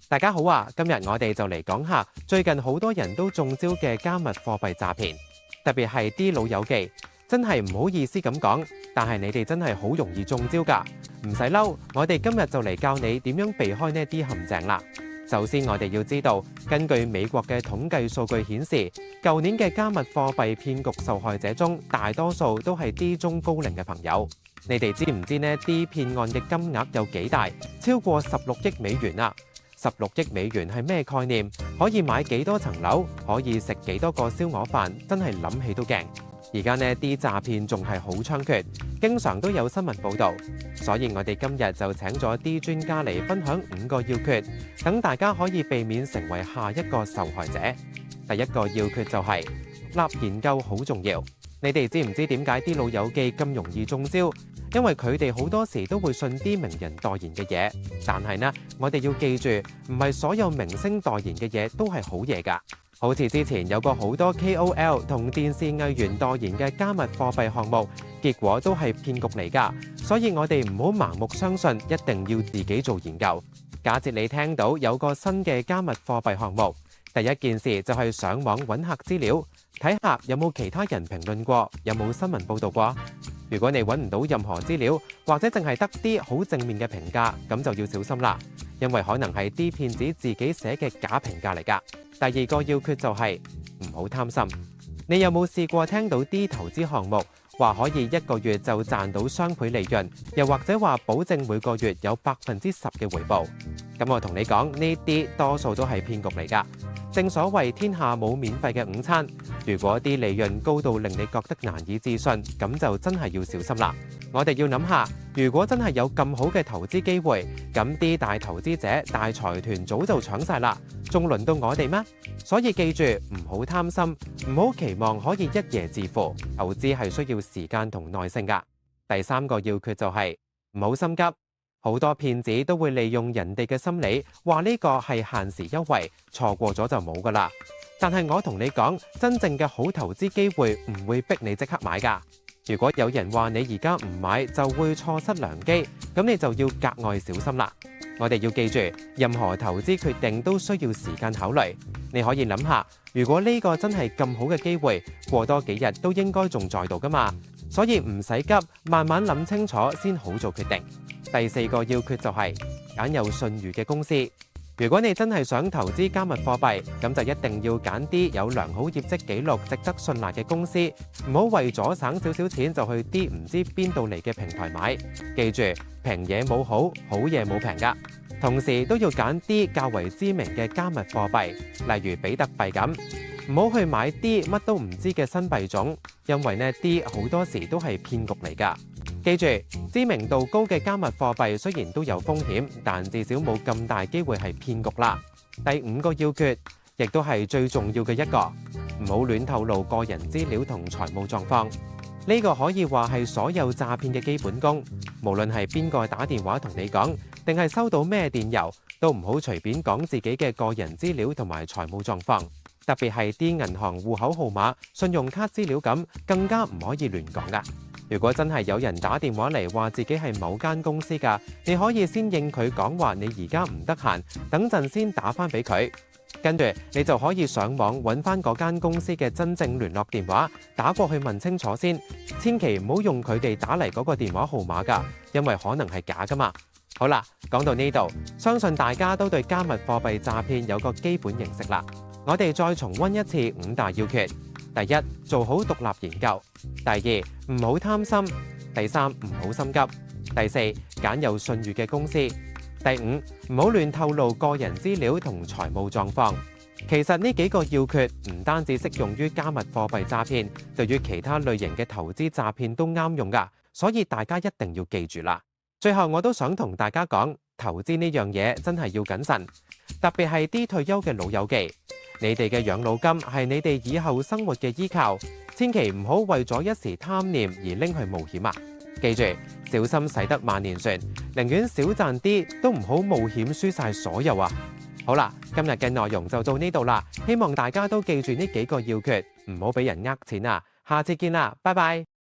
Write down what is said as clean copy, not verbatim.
大家好啊！今日我哋就嚟講下最近好多人都中招嘅加密貨幣詐騙，特別係啲老友記，真係唔好意思咁講，但係你哋真係好容易中招㗎。唔使嬲，我哋今日就嚟教你點樣避開呢啲陷阱啦。首先，我哋要知道，根據美國嘅統計數據顯示，舊年嘅加密貨幣騙局受害者中，大多數都係啲中高齡嘅朋友。你哋知唔知呢啲騙案嘅金額有幾大？超過16億美元啊！16億美元係咩概念？可以買幾多層樓？可以食幾多個燒鵝飯？真係諗起都驚。而家呢啲詐騙仲係好猖獗，經常都有新聞報導。所以我哋今日就請咗啲專家嚟分享5個要訣，等大家可以避免成為下一個受害者。第一個要訣就係立研究好重要。你哋知唔知點解啲老友記咁容易中招？因為佢哋好多時都會信啲名人代言嘅嘢，但係呢，我哋要記住，唔係所有明星代言嘅嘢都係好嘢㗎。好似之前有個好多 KOL 同電視藝員代言嘅加密貨幣項目，結果都係騙局嚟㗎。所以我哋唔好盲目相信，一定要自己做研究。假設你聽到有個新嘅加密貨幣項目，第一件事就係上網揾下資料，睇下有冇其他人評論過，有冇新聞報導過。如果你揾唔到任何資料，或者淨係得啲好正面嘅評價，咁就要小心啦，因為可能係啲騙子自己寫嘅假評價嚟㗎。第二個要訣就係唔好貪心。你有冇試過聽到啲投資項目話可以1個月就賺到雙倍利潤，又或者話保證每個月有10%嘅回報？咁我同你講，呢啲多數都係騙局嚟㗎。正所謂天下冇免費嘅午餐，如果啲利潤高到令你覺得難以置信，咁就真係要小心啦。我哋要諗下，如果真係有咁好嘅投資機會，咁啲大投資者、大財團早就搶晒啦，仲輪到我哋咩？所以記住，唔好貪心，唔好期望可以一夜致富。投資係需要時間同耐性㗎。第三個要訣就係唔好心急。好多騙子都會利用人哋嘅心理，話呢個係限時優惠，錯過咗就冇噶啦。但係我同你講，真正嘅好投資機會唔會逼你即刻買噶。如果有人話你而家唔買就會錯失良機，咁你就要格外小心啦。我哋要記住，任何投資決定都需要時間考慮。你可以諗下，如果呢個真係咁好嘅機會，過多幾日都應該仲在度噶嘛。所以唔使急，慢慢諗清楚先好做決定。第四個要訣就係揀有信譽嘅公司。如果你真係想投資加密貨幣，咁就一定要揀啲有良好業績記錄、值得信賴嘅公司，唔好為咗省少少錢就去啲唔知邊度嚟嘅平台買。記住，平嘢冇好，好嘢冇平㗎。同時都要揀啲較為知名嘅加密貨幣，例如比特幣咁，唔好去買啲乜都唔知嘅新幣種，因為呢啲好多時都係騙局嚟㗎。記住，知名度高嘅加密貨幣雖然都有風險，但至少冇咁大機會係騙局啦。第五個要訣，亦都係最重要嘅一個，唔好亂透露個人資料同財務狀況。呢個可以話係所有詐騙嘅基本功。無論係邊個打電話同你講，定係收到咩電郵，都唔好隨便講自己嘅個人資料同埋財務狀況。特別係啲銀行戶口號碼、信用卡資料咁，更加唔可以亂講㗎。如果真係有人打電話嚟話自己係某間公司㗎，你可以先應佢講話，你而家唔得閒，等陣先打返俾佢。跟住你就可以上網揾返嗰間公司嘅真正聯絡電話，打過去問清楚先。千祈唔好用佢哋打嚟嗰個電話號碼㗎，因為可能係假㗎嘛。好啦，講到呢度，相信大家都對加密貨幣詐騙有個基本認識啦。我哋再重溫一次5大要訣。第一，做好獨立研究；第二，唔好貪心；第三，唔好心急；第四，揀有信譽嘅公司；第五，唔好亂透露個人資料同財務狀況。其實呢幾個要訣唔單止適用於加密貨幣詐騙，對於其他類型嘅投資詐騙都啱用㗎，所以大家一定要記住啦。最後我都想同大家講，投資呢樣嘢真係要謹慎，特別係啲退休嘅老友記。你哋嘅養老金係你哋以後生活嘅依靠，千祈唔好為咗一時貪念而拎去冒險啊！記住，小心駛得萬年船，寧願少賺啲，都唔好冒險輸晒所有啊！好啦，今日嘅內容就到呢度啦，希望大家都記住呢幾個要訣，唔好俾人呃錢啊！下次見啦，拜拜。